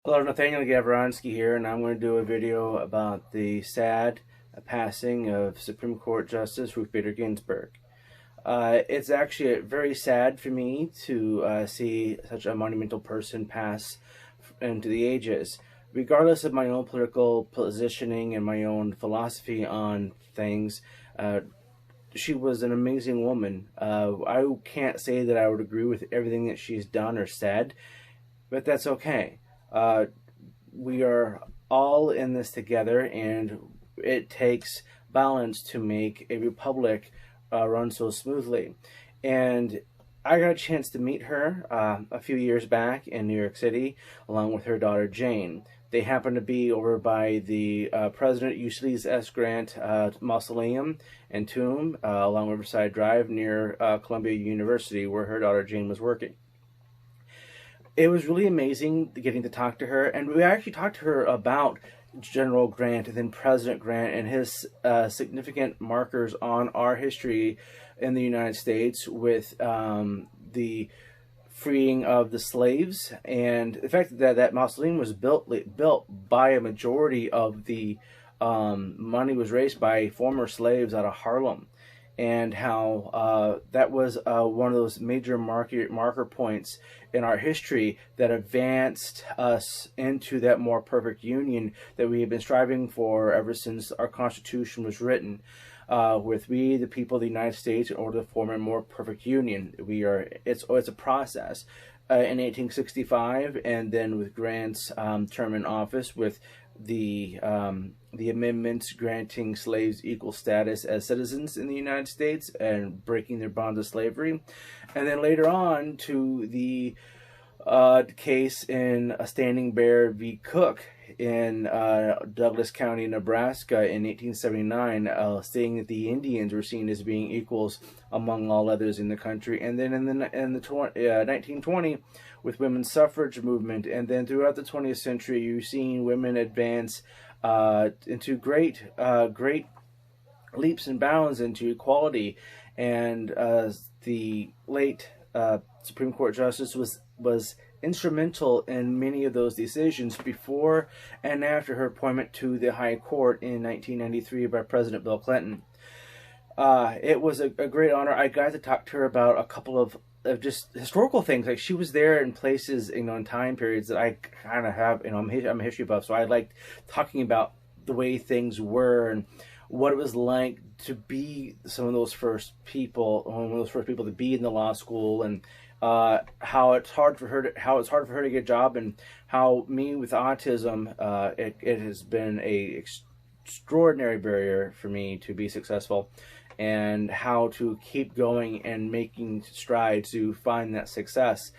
Hello, Nathaniel Gavronsky here, and I'm going to do a video about the sad passing of Supreme Court Justice Ruth Bader Ginsburg. It's actually very sad for me to see such a monumental person pass into the ages. Regardless of my own political positioning and my own philosophy on things, she was an amazing woman. I can't say that I would agree with everything that she's done or said, but that's okay. We are all in this together, and it takes balance to make a republic run so smoothly. And I got a chance to meet her a few years back in New York City, along with her daughter Jane. They happened to be over by the President Ulysses S. Grant mausoleum and tomb along Riverside Drive near Columbia University, where her daughter Jane was working. It was really amazing getting to talk to her, and we actually talked to her about General Grant and then President Grant and his significant markers on our history in the United States with the freeing of the slaves, and the fact that that mausoleum was built by a majority of the money was raised by former slaves out of Harlem, and how that was one of those major marker points in our history that advanced us into that more perfect union that we have been striving for ever since our Constitution was written. With we, the people of the United States, in order to form a more perfect union, it's a process. In 1865, and then with Grant's term in office, with the amendments granting slaves equal status as citizens in the United States and breaking their bonds of slavery, and then later on to the case in Standing Bear v. Cook in Douglas County, Nebraska in 1879, stating that the Indians were seen as being equals among all others in the country. And then in the 1920 with women's suffrage movement, and then throughout the 20th century, you've seen women advance into great leaps and bounds into equality. And the late Supreme Court Justice was instrumental in many of those decisions before and after her appointment to the High Court in 1993 by President Bill Clinton. It was a great honor. I got to talk to her about a couple of just historical things. Like, she was there in places, in time periods that I kind of have, I'm a history buff, so I liked talking about the way things were and what it was like to be one of those first people to be in the law school, and how it's hard for her to get a job, and how me with autism, it has been a extraordinary barrier for me to be successful, and how to keep going and making strides to find that success.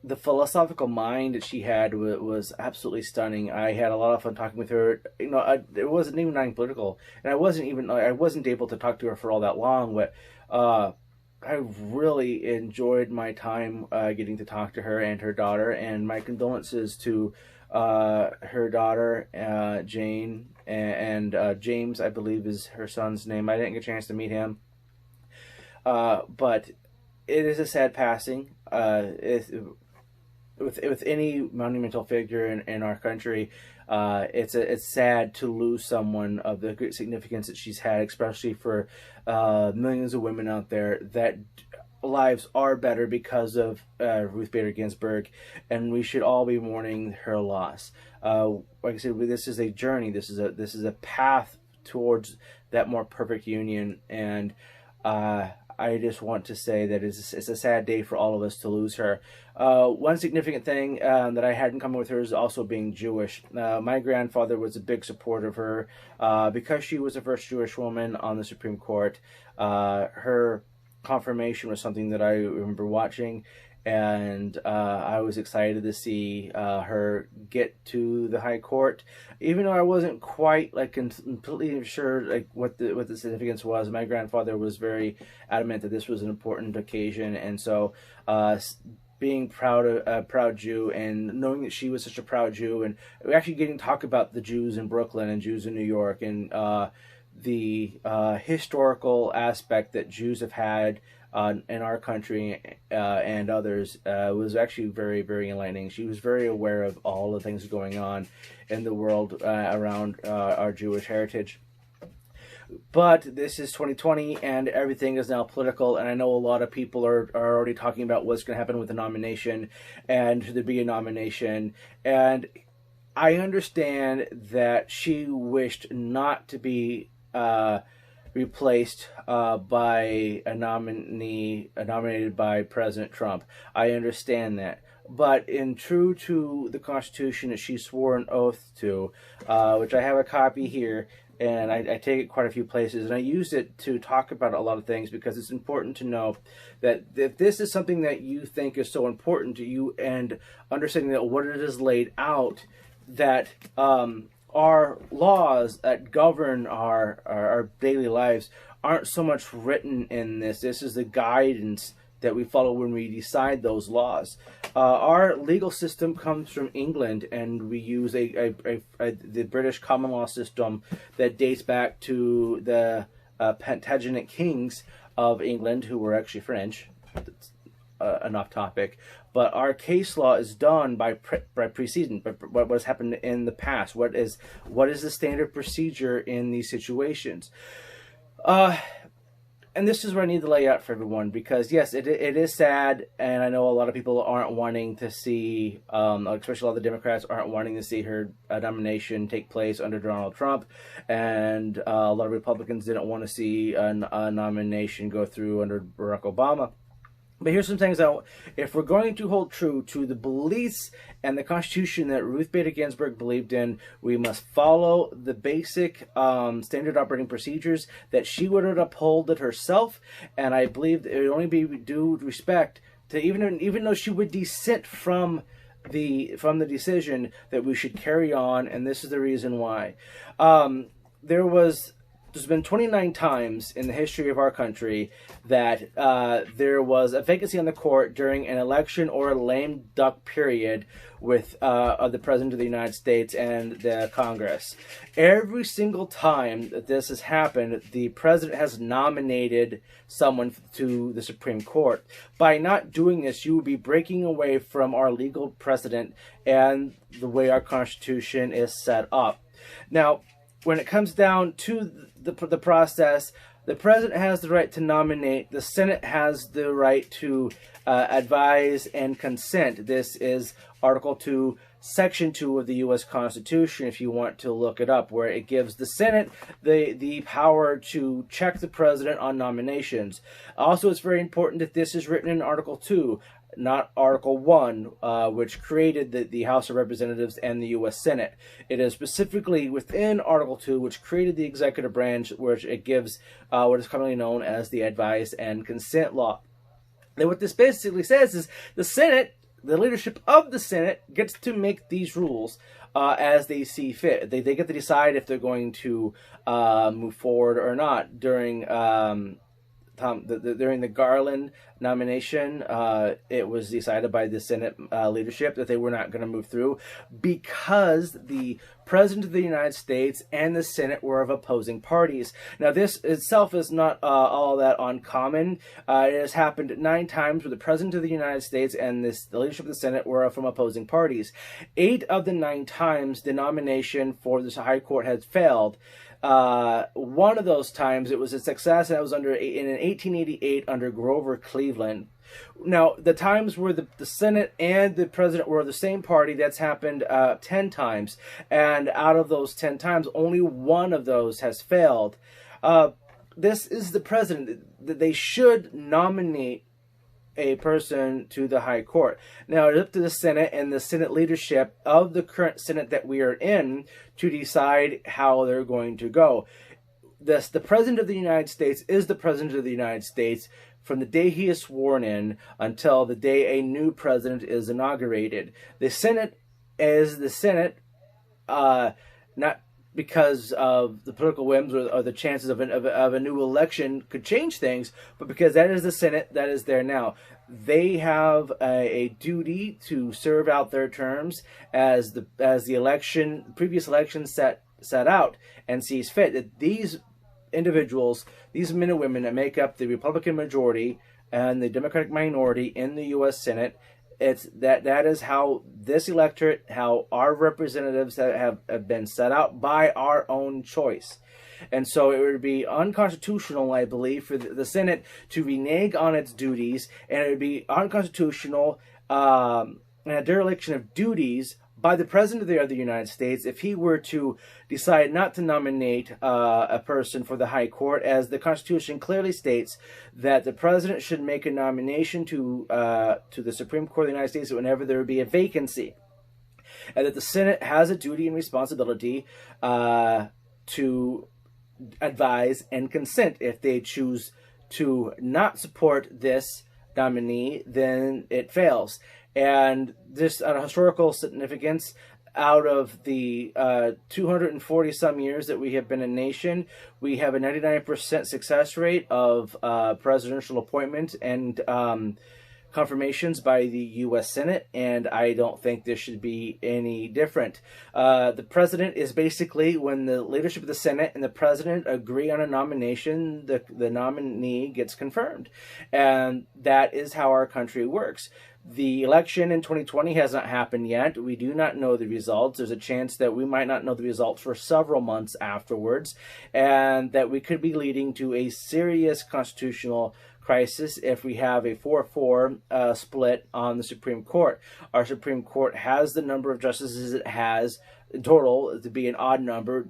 The philosophical mind that she had was absolutely stunning. I had a lot of fun talking with her. It wasn't even nothing political, and I wasn't able to talk to her for all that long. But I really enjoyed my time getting to talk to her and her daughter. And my condolences to her daughter Jane, and James, I believe, is her son's name. I didn't get a chance to meet him, but it is a sad passing. With any monumental figure in our country, it's sad to lose someone of the great significance that she's had, especially for millions of women out there that lives are better because of Ruth Bader Ginsburg, and we should all be mourning her loss. Like I said, this is a journey. This is a path towards that more perfect union, and I just want to say that it's a sad day for all of us to lose her. One significant thing that I had in common with her is also being Jewish. My grandfather was a big supporter of her because she was the first Jewish woman on the Supreme Court. Her confirmation was something that I remember watching, and I was excited to see her get to the High Court, even though I wasn't quite completely sure what the significance was. My grandfather was very adamant that this was an important occasion, and so being a proud Jew, and knowing that she was such a proud Jew, and actually getting to talk about the Jews in Brooklyn and Jews in New York, and the historical aspect that Jews have had in our country and others was actually very, very enlightening. She was very aware of all the things going on in the world around our Jewish heritage. But this is 2020 and everything is now political, and I know a lot of people are already talking about what's going to happen with the nomination and should there be a nomination. And I understand that she wished not to be replaced by a nominee nominated by President Trump. I understand that. But in true to the Constitution that she swore an oath to, which I have a copy here, and I take it quite a few places, and I use it to talk about a lot of things because it's important to know that if this is something that you think is so important to you, and understanding that what it is laid out, that our laws that govern our daily lives aren't so much written in this. This is the guidance that we follow when we decide those laws. Our legal system comes from England, and we use the British common law system that dates back to the Plantagenet kings of England, who were actually French. That's an off topic. But our case law is done by precedent, by what has happened in the past. What is the standard procedure in these situations? And this is what I need to lay out for everyone, because yes, it is sad, and I know a lot of people aren't wanting to see, especially a lot of the Democrats aren't wanting to see her nomination take place under Donald Trump, and a lot of Republicans didn't want to see a nomination go through under Barack Obama. But here's some things that, if we're going to hold true to the beliefs and the Constitution that Ruth Bader Ginsburg believed in, we must follow the basic standard operating procedures that she would have upholded herself. And I believe that it would only be due respect to, even though she would dissent from the decision, that we should carry on. And this is the reason why. There's been 29 times in the history of our country that there was a vacancy on the court during an election or a lame duck period with the President of the United States and the Congress. Every single time that this has happened, the President has nominated someone to the Supreme Court. By not doing this, you would be breaking away from our legal precedent and the way our Constitution is set up. Now, when it comes down to the process, the President has the right to nominate. The Senate has the right to advise and consent. This is Article 2, Section 2 of the U.S. Constitution, if you want to look it up, where it gives the Senate the power to check the President on nominations. Also, it's very important that this is written in Article 2, not Article 1, which created the House of Representatives and the U.S. Senate. It is specifically within Article 2, which created the executive branch, which it gives what is commonly known as the advice and consent law. And what this basically says is the Senate, the leadership of the Senate, gets to make these rules as they see fit. They get to decide if they're going to move forward or not. During during the Garland nomination, it was decided by the Senate leadership that they were not going to move through because the President of the United States and the Senate were of opposing parties. Now, this itself is not all that uncommon. It has happened 9 times where the President of the United States and the leadership of the Senate were from opposing parties. 8 of the 9 times the nomination for this High Court has failed. One of those times it was a success, and that was in 1888 under Grover Cleveland. Now, the times where the Senate and the President were the same party, that's happened 10 times. And out of those 10 times, only 1 of those has failed. This is the President. They should nominate a person to the High Court. Now, it's up to the Senate and the Senate leadership of the current Senate that we are in to decide how they're going to go. The President of the United States is the President of the United States from the day he is sworn in until the day a new president is inaugurated. The Senate is the Senate, not because of the political whims or the chances of a new election could change things, but because that is the Senate that is there now. They have a duty to serve out their terms as the previous election set out and sees fit. That these individuals, these men and women that make up the Republican majority and the Democratic minority in the U.S. Senate. That is how this electorate, how our representatives have been set out by our own choice. And so it would be unconstitutional, I believe, for the Senate to renege on its duties, and it would be unconstitutional and a dereliction of duties by the President of the United States if he were to decide not to nominate a person for the High Court, as the Constitution clearly states that the President should make a nomination to the Supreme Court of the United States whenever there would be a vacancy, and that the Senate has a duty and responsibility to advise and consent. If they choose to not support this nominee, then it fails. And this historical significance, out of the 240 some years that we have been a nation, we have a 99% success rate of presidential appointment and confirmations by the U.S. Senate, and I don't think this should be any different. The president is basically, when the leadership of the Senate and the president agree on a nomination, the nominee gets confirmed. And that is how our country works. The election in 2020 has not happened yet. We do not know the results. There's a chance that we might not know the results for several months afterwards, and that we could be leading to a serious constitutional crisis if we have a 4-4 split on the Supreme Court. Our Supreme Court has the number of justices it has total to be an odd number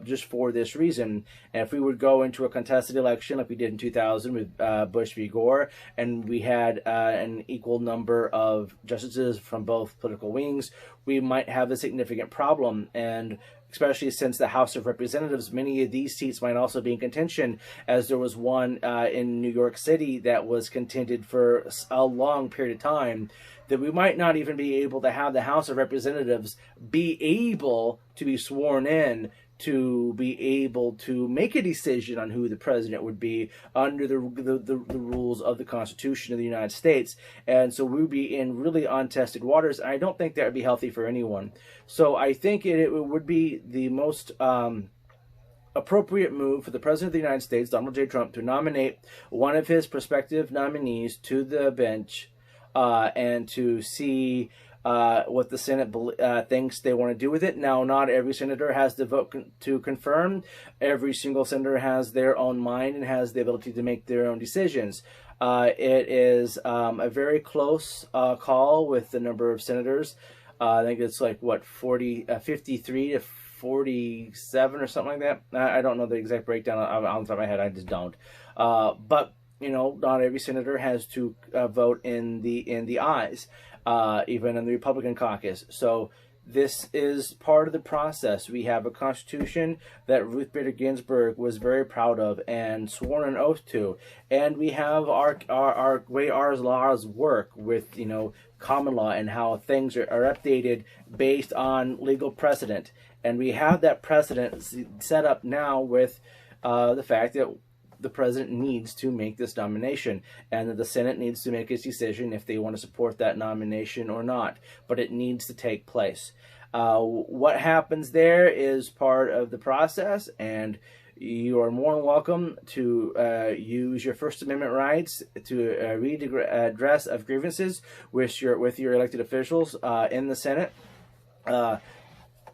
just for this reason. And if we would go into a contested election like we did in 2000 with Bush v. Gore, and we had an equal number of justices from both political wings, we might have a significant problem. And especially since the House of Representatives, many of these seats might also be in contention, as there was one in New York City that was contended for a long period of time, that we might not even be able to have the House of Representatives be able to be sworn in to be able to make a decision on who the president would be under the rules of the Constitution of the United States. And so we would be in really untested waters. And I don't think that would be healthy for anyone. So I think it would be the most appropriate move for the President of the United States, Donald J. Trump, to nominate one of his prospective nominees to the bench and to see what the Senate thinks they want to do with it. Now, not every senator has the vote to confirm. Every single senator has their own mind and has the ability to make their own decisions. It is a very close call with the number of senators. I think it's like, what, 53 to 47 or something like that. I don't know the exact breakdown on the top of my head. I just don't. But you know, not every senator has to vote in the ayes, even in the Republican caucus. So this is part of the process. We have a Constitution that Ruth Bader Ginsburg was very proud of and sworn an oath to, and we have our way our laws work with, you know, common law and how things are updated based on legal precedent. And we have that precedent set up now with the fact that the president needs to make this nomination, and that the Senate needs to make its decision if they want to support that nomination or not. But it needs to take place. What happens there is part of the process, and you are more than welcome to use your First Amendment rights to redress of grievances with your elected officials in the Senate.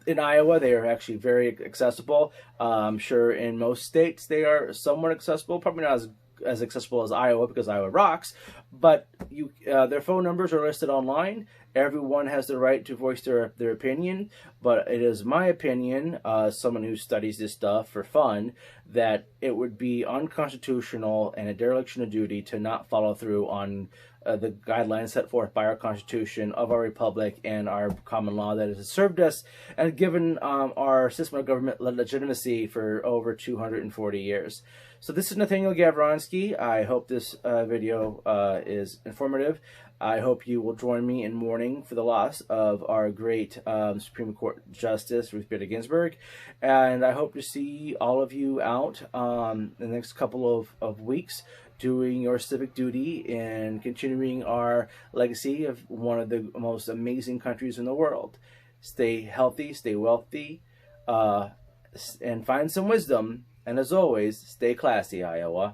In Iowa, they are actually very accessible. I'm sure in most states they are somewhat accessible. Probably not as accessible as Iowa, because Iowa rocks. But their phone numbers are listed online. Everyone has the right to voice their opinion. But it is my opinion, someone who studies this stuff for fun, that it would be unconstitutional and a dereliction of duty to not follow through on the guidelines set forth by our Constitution of our Republic and our common law that has served us and given our system of government legitimacy for over 240 years. So this is Nathaniel Gavronsky. I hope this video is informative. I hope you will join me in mourning for the loss of our great Supreme Court Justice, Ruth Bader Ginsburg. And I hope to see all of you out in the next couple of weeks doing your civic duty and continuing our legacy of one of the most amazing countries in the world. Stay healthy, stay wealthy, and find some wisdom. And as always, stay classy, Iowa.